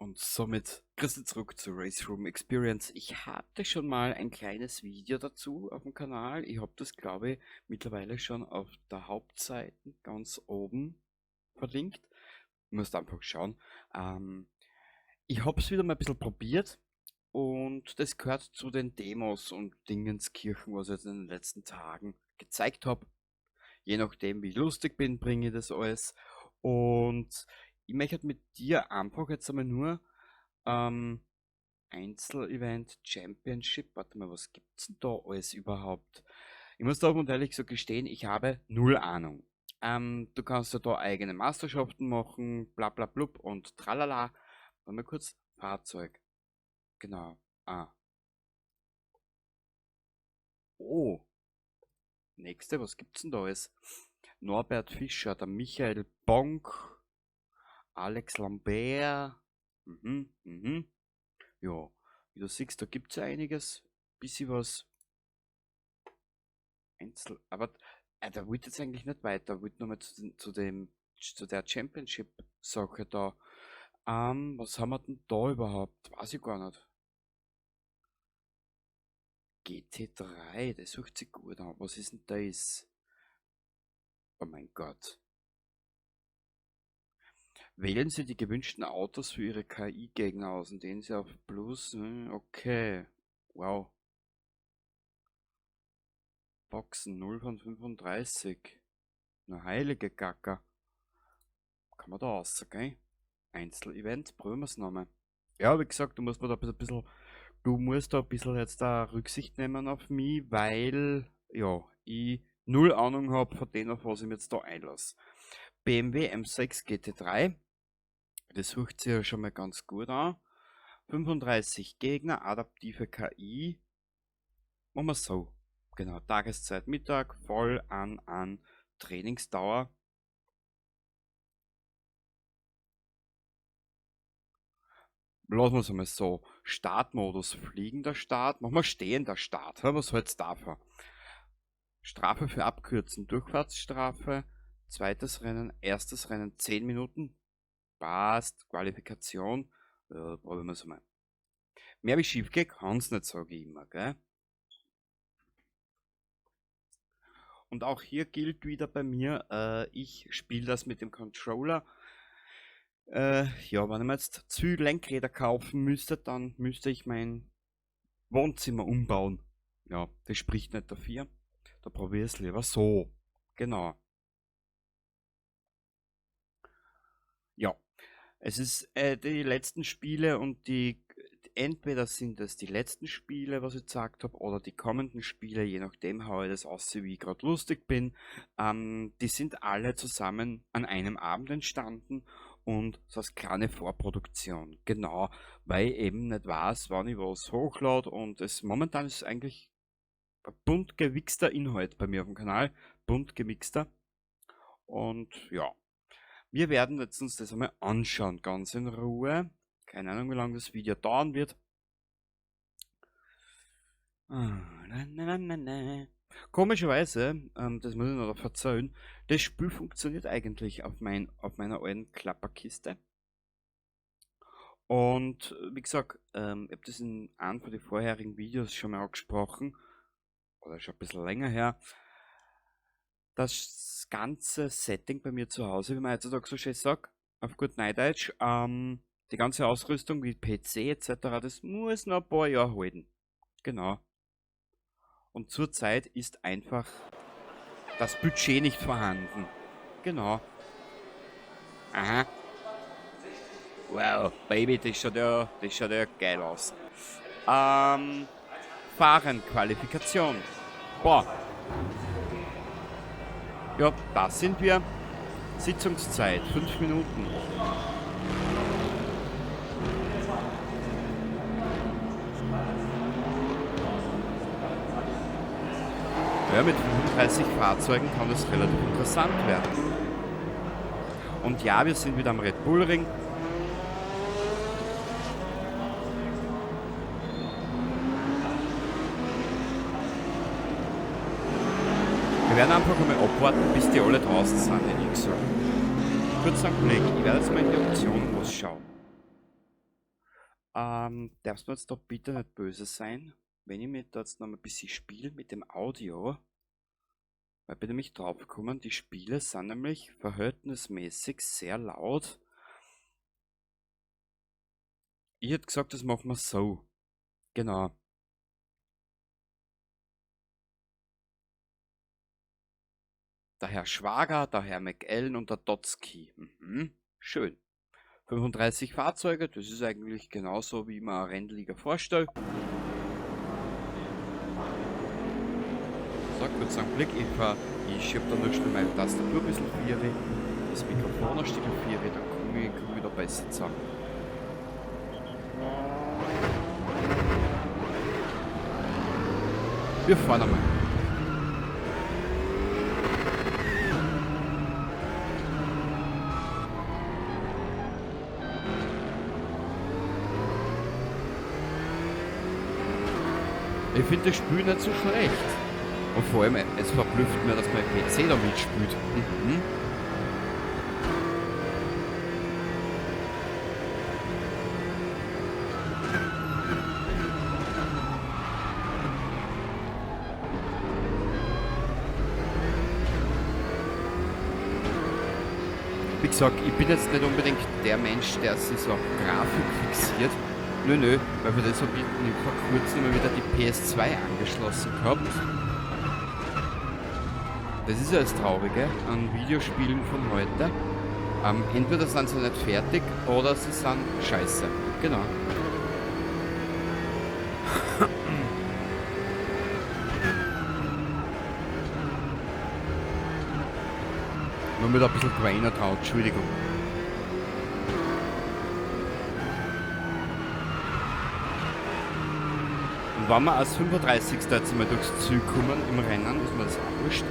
Und somit Grüße zurück zu Race Room Experience. Ich hatte schon mal ein kleines Video dazu auf dem Kanal. Ich habe das, glaube ich, mittlerweile schon auf der Hauptseite ganz oben verlinkt. Ihr müsst einfach schauen. Ich habe es wieder mal ein bisschen probiert und das gehört zu den Demos und Dingenskirchen, was ich jetzt in den letzten Tagen gezeigt habe. Je nachdem, wie ich lustig bin, bringe ich das alles. Und ich möchte mit dir einfach jetzt einmal nur Einzel-Event Championship. Warte mal, was gibt's denn da alles überhaupt? Ich muss da und ehrlich so gestehen, ich habe null Ahnung. Du kannst ja da eigene Meisterschaften machen, bla bla blub und tralala. Warte mal kurz, Fahrzeug. Genau. Oh, nächste, was gibt's denn da alles? Norbert Fischer, der Michael Bonk, Alex Lambert. Ja, wie du siehst, da gibt's ja einiges. Bisschen was Einzel. Aber der wollte jetzt eigentlich nicht weiter. Wollte nochmal zu der Championship-Sache da. Was haben wir denn da überhaupt? Weiß ich gar nicht. GT3, das sucht sich gut an. Was ist denn das? Oh mein Gott. Wählen Sie die gewünschten Autos für Ihre KI-Gegner aus, indem Sie auf Plus. Okay. Wow. Boxen 0 von 35. Eine heilige Gacker. Kann man da raus, gell? Einzel-Event, probieren wir es nochmal. Ja, wie gesagt, du musst da ein bisschen jetzt da Rücksicht nehmen auf mich, weil, ja, ich null Ahnung habe von dem, auf was ich mich jetzt da einlasse. BMW M6 GT3. Das sucht sich ja schon mal ganz gut an. 35 Gegner, adaptive KI. Machen wir so. Genau, Tageszeit, Mittag, voll an Trainingsdauer. Lassen wir es einmal so. Startmodus, fliegender Start. Machen wir stehender Start. Was hält's davon? Strafe für Abkürzen, Durchfahrtsstrafe. Zweites Rennen, erstes Rennen 10 Minuten. Passt, Qualifikation. Probieren wir es mal. Mehr wie schief geht, kann's nicht, sage ich immer, gell? Und auch hier gilt wieder bei mir, ich spiele das mit dem Controller. Ja, wenn ich mir jetzt Lenkräder kaufen müsste, dann müsste ich mein Wohnzimmer umbauen. Ja, das spricht nicht dafür. Da probiere ich es lieber so. Genau. Ja, es ist die letzten Spiele und entweder sind es die letzten Spiele, was ich gesagt habe, oder die kommenden Spiele, je nachdem, how ich das aussehe, wie ich gerade lustig bin. Die sind alle zusammen an einem Abend entstanden und so als kleine Vorproduktion. Genau, weil ich eben nicht weiß, wann ich was hochlade und momentan ist es eigentlich ein bunt gewichster Inhalt bei mir auf dem Kanal. Bunt gemixter. Und ja, wir werden jetzt uns das einmal anschauen, ganz in Ruhe. Keine Ahnung, wie lange das Video dauern wird. Komischerweise, das muss ich noch verzeihen, das Spiel funktioniert eigentlich auf meiner alten Klapperkiste. Und wie gesagt, ich habe das in einem von den vorherigen Videos schon mal angesprochen, oder schon ein bisschen länger her. Das ganze Setting bei mir zu Hause, wie man heutzutage so schön sagt, auf gut Neudeutsch, die ganze Ausrüstung wie PC etc., das muss noch ein paar Jahre halten. Genau. Und zurzeit ist einfach das Budget nicht vorhanden. Genau. Aha. Wow, Baby, das schaut ja geil aus. Fahren, Qualifikation. Boah. Ja, da sind wir. Sitzungszeit, 5 Minuten. Ja, mit 35 Fahrzeugen kann das relativ interessant werden. Und ja, wir sind wieder am Red Bull Ring. Wir werden einfach einmal abwarten, bis die alle draußen sind, hätte ich gesagt. Kurz einen Blick, ich werde jetzt mal in die Optionen ausschauen. darfst du jetzt da bitte nicht böse sein, wenn ich mir da jetzt noch ein bisschen spiele mit dem Audio? Weil ich bin nämlich draufgekommen, die Spiele sind nämlich verhältnismäßig sehr laut. Ich hätte gesagt, das machen wir so. Genau. Der Herr Schwager, der Herr McAllen und der Dotzky. Schön. 35 Fahrzeuge, das ist eigentlich genauso, wie man eine Rennliga vorstellt. So, kurz einen Blick. Ich schiebe da noch schnell meine Tastatur ein bisschen viere, das Mikrofon ein Stück viere, dann komme ich wieder besser zusammen. Wir fahren einmal. Ich finde das Spiel nicht so schlecht. Und vor allem, es verblüfft mir, dass mein PC da mitspielt. Wie gesagt, ich bin jetzt nicht unbedingt der Mensch, der sich so auf Grafik fixiert. Nö, weil für das habe ich vor kurzem mal wieder die PS2 angeschlossen gehabt. Das ist ja das Traurige an Videospielen von heute. Entweder sind sie nicht fertig oder sie sind scheiße. Genau. Nur mit ein bisschen kleiner drauf, Entschuldigung. Und wenn wir als 35. jetzt mal durchs Ziel kommen im Rennen, ist mir das auch wurscht.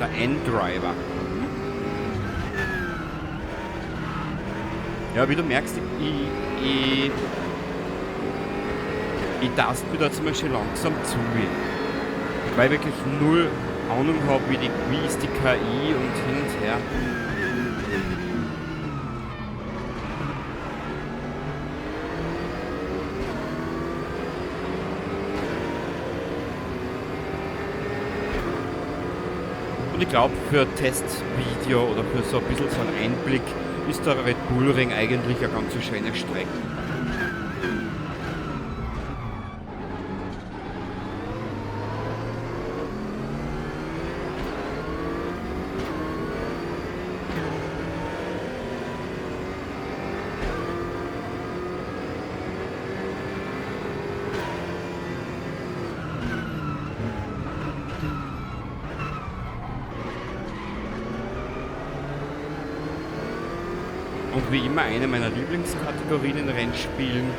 Der N-Driver. Ja, wie du merkst, ich taste mir da zum Beispiel langsam zu, weil ich wirklich null Ahnung habe, wie ist die KI und hin und her. Und ich glaube, für ein Testvideo oder für so ein bisschen so einen Einblick ist der Red Bull Ring eigentlich eine ganz schöne Strecke. Und wie immer eine meiner Lieblingskategorien in Rennspielen,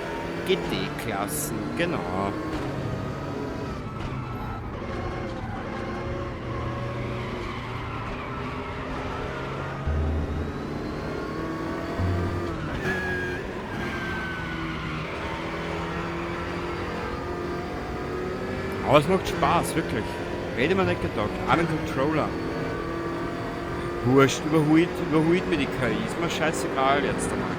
GT-Klassen, genau. Aber es macht Spaß, wirklich. Hätte man nicht gedacht. Auch ein Controller. Wurscht, überholt mir die KI, ist mir scheißegal jetzt einmal.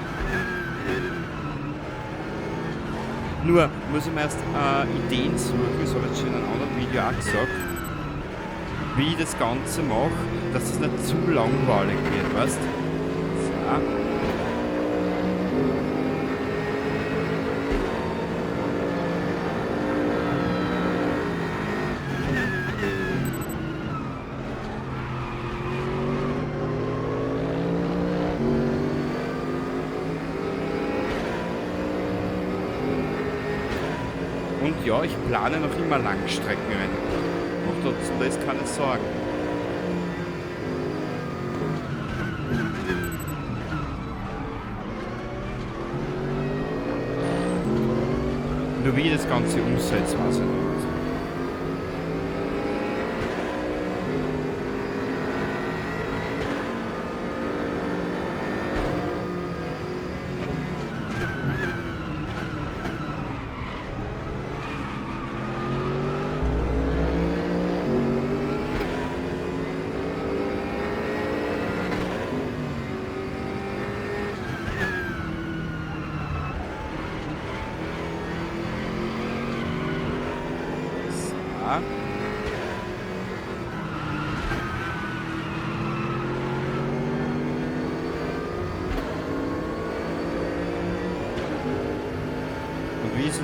Nur muss ich mir erst Ideen suchen, das habe ich jetzt schon in einem anderen Video auch gesagt, wie ich das Ganze mache, dass es nicht zu langweilig wird, weißt du? So. Und ja, ich plane noch immer Langstreckenrennen. Macht da ist keine Sorgen. Nur wie ich das Ganze umsetzt, weiß ich nicht.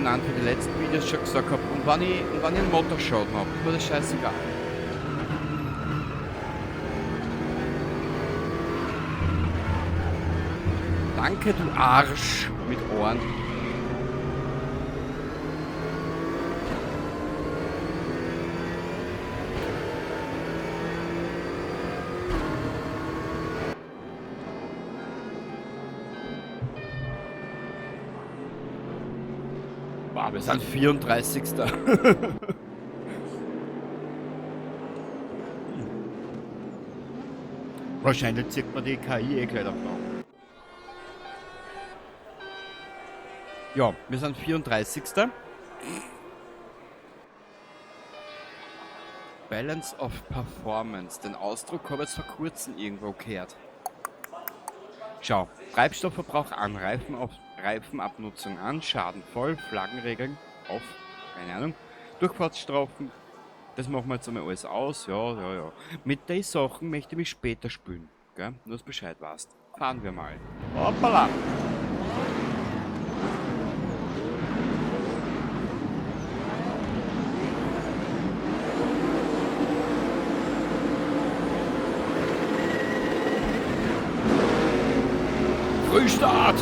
Namen für die letzten Videos schon gesagt habe. Und wenn ich einen Motorschaden habe, ist mir das scheißegal. Danke, du Arsch mit Ohren. Wow, wir sind 34. Wahrscheinlich zieht man die KI eh gleich davon. Ja, wir sind 34. Balance of Performance. Den Ausdruck habe ich jetzt vor kurzem irgendwo gehört. Schau, Treibstoffverbrauch an, Reifenabnutzung an, Schaden voll, Flaggenregeln auf, keine Ahnung, Durchfahrtsstrafen, das machen wir jetzt einmal alles aus, ja. Mit den Sachen möchte ich mich später spülen, gell? Nur dass du Bescheid weißt. Fahren wir mal. Hoppala! Frühstart!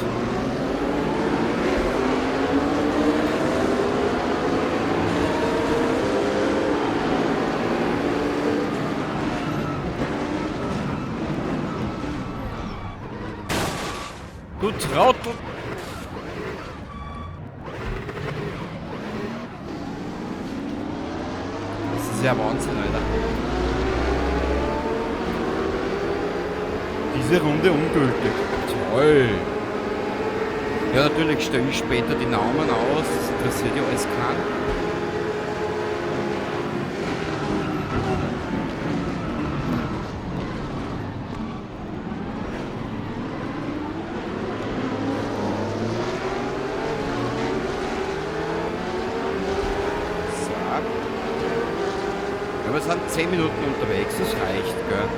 Du Trottel! Das ist ja Wahnsinn, Alter. Diese Runde ungültig. Toll! Ja, natürlich stelle ich später die Namen aus, das interessiert ja alles keinen. So. Ja, wir sind 10 Minuten unterwegs, das reicht, gell?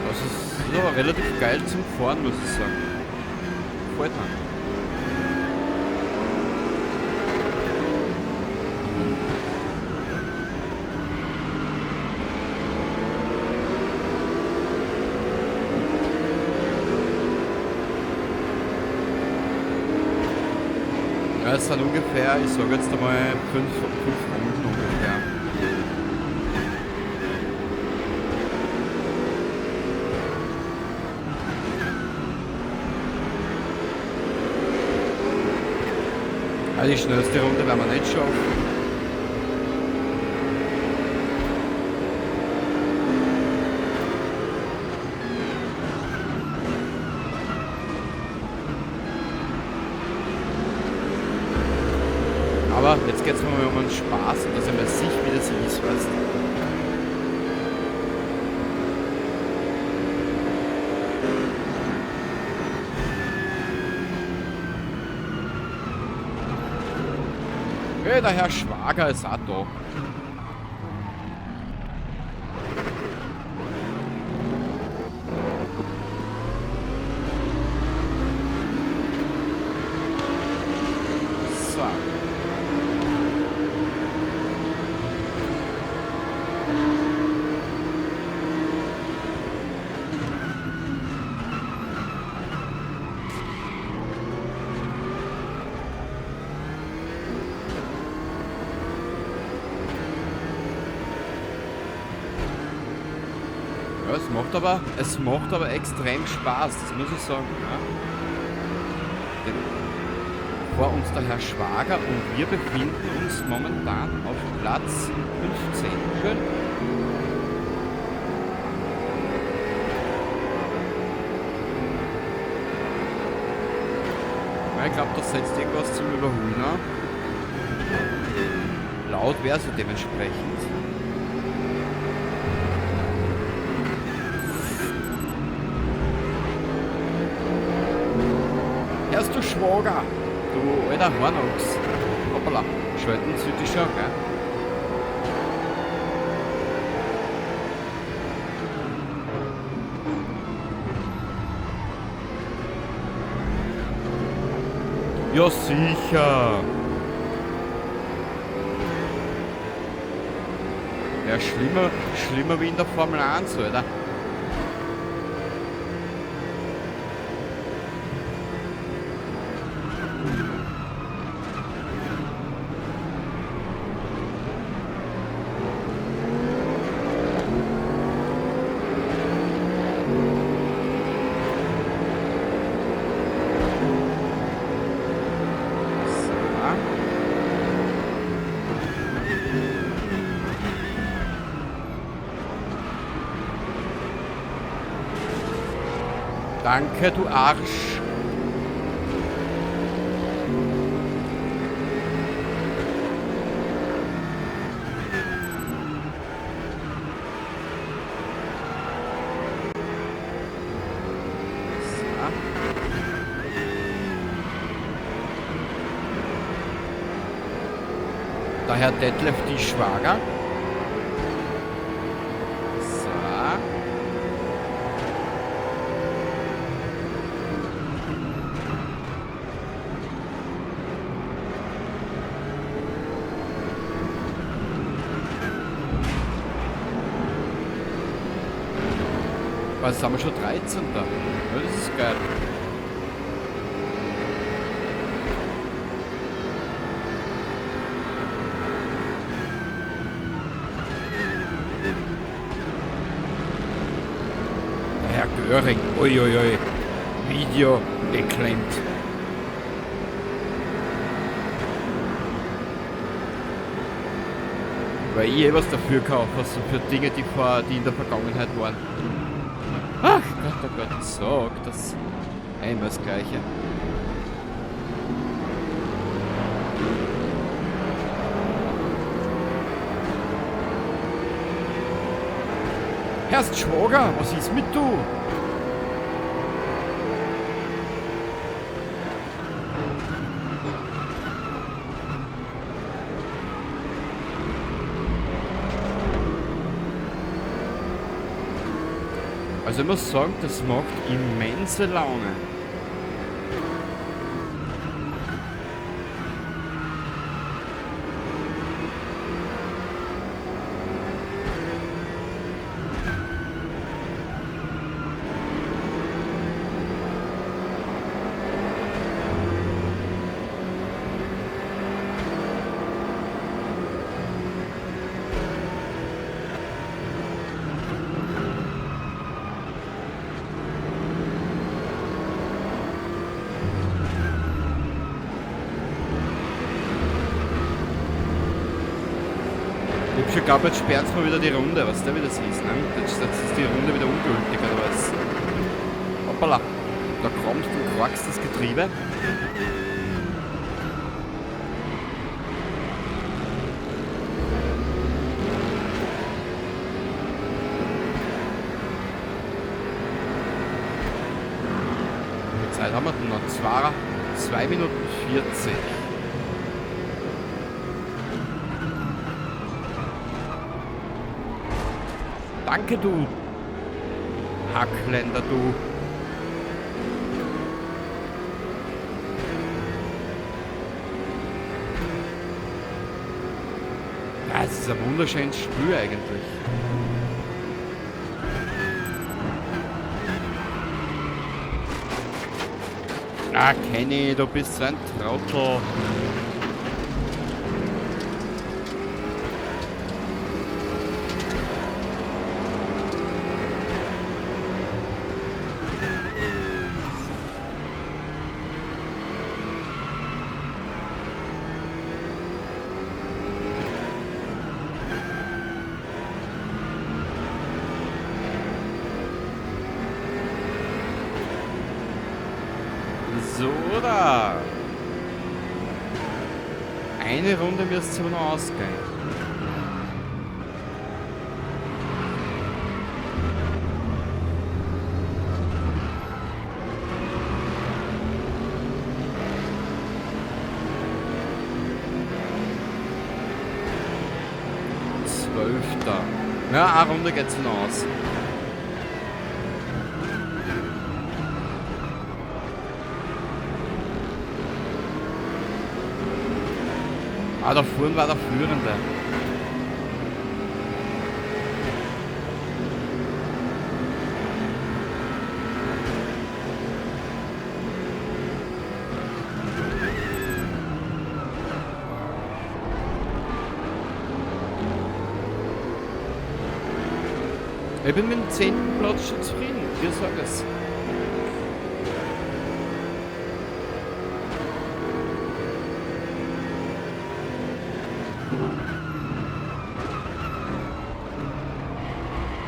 Das ist aber relativ geil zum Fahren, muss ich sagen. Gefällt mir. Ja, es sind ungefähr, ich sage jetzt einmal 5 Runden ungefähr. Die schnellste Runde werden wir nicht schaffen. Aber jetzt geht es mir mal um den Spaß und dass er mir sich wie das ist, weißt du. Hey, der Herr Schwager ist auch da. So. Ja, es macht aber extrem Spaß, das muss ich sagen. Ja. Denn vor uns der Herr Schwager und wir befinden uns momentan auf Platz 15. Schön. Ja, ich glaube, das setzt irgendwas zum Überholen an. Laut wäre sie dementsprechend. Hörst du Schwager! Du alter Hornochs! Hoppala, schalten sollte ich schon, gell? Ja, sicher! Ja, schlimmer wie in der Formel 1, Alter. Danke, du Arsch. Der Herr Detlef die Schwager. So. Was haben wir schon 13. Ja, das ist geil. Herr Göring, uiuiui, Video geklemmt. Weil ich was dafür kaufe, also für Dinge, die in der Vergangenheit waren. Ach Gott, oh Gott, sag das einmal das Gleiche. Herrst Schwager, was ist mit du? Also ich muss sagen, das macht immense Laune. Ich glaube, jetzt sperrt es mal wieder die Runde, was der wieder ist, ne? Jetzt ist die Runde wieder ungültig, oder was? Hoppala, da krampft und krackst das Getriebe. Die Zeit haben wir denn noch? 2 Minuten 40. Danke, du Hackländer, du. Ja, es ist ein wunderschönes Spiel eigentlich. Ah, Kenny, du bist so ein Trottel. So da. Eine Runde müsste es aber noch ausgehen. 12. Ja, eine Runde geht's hinaus. Ah, da vorne war der Führende. Ich bin mit dem 10. Platz schon zufrieden, wir sagen es.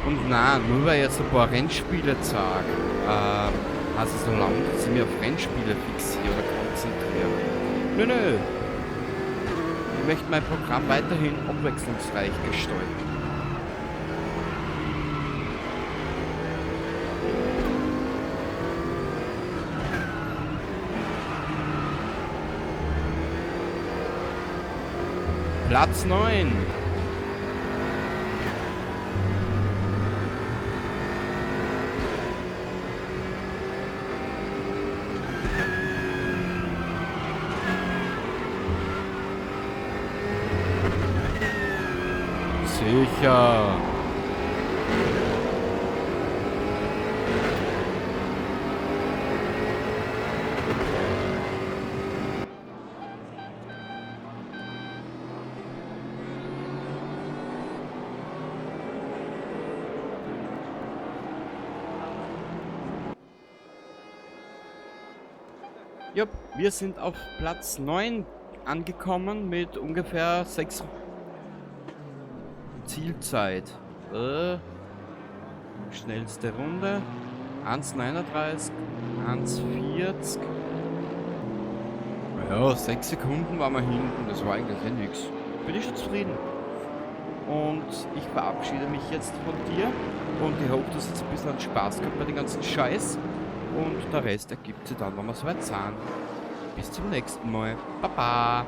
Und nein, nur weil ich jetzt ein paar Rennspiele sage, also so lange, dass ich mich auf Rennspiele fixiere oder konzentriere. Nö. Ich möchte mein Programm weiterhin abwechslungsreich gestalten. Platz 9. Sicher. Jupp, wir sind auf Platz 9 angekommen mit ungefähr 6 Zielzeit. Schnellste Runde. 1,39, 1,40. Ja, 6 Sekunden waren wir hinten, das war eigentlich ja nichts. Bin ich schon zufrieden. Und ich verabschiede mich jetzt von dir. Und ich hoffe, du hast jetzt ein bisschen Spaß gehabt bei dem ganzen Scheiß. Und der Rest ergibt sich dann, wenn wir soweit sind. Bis zum nächsten Mal. Baba!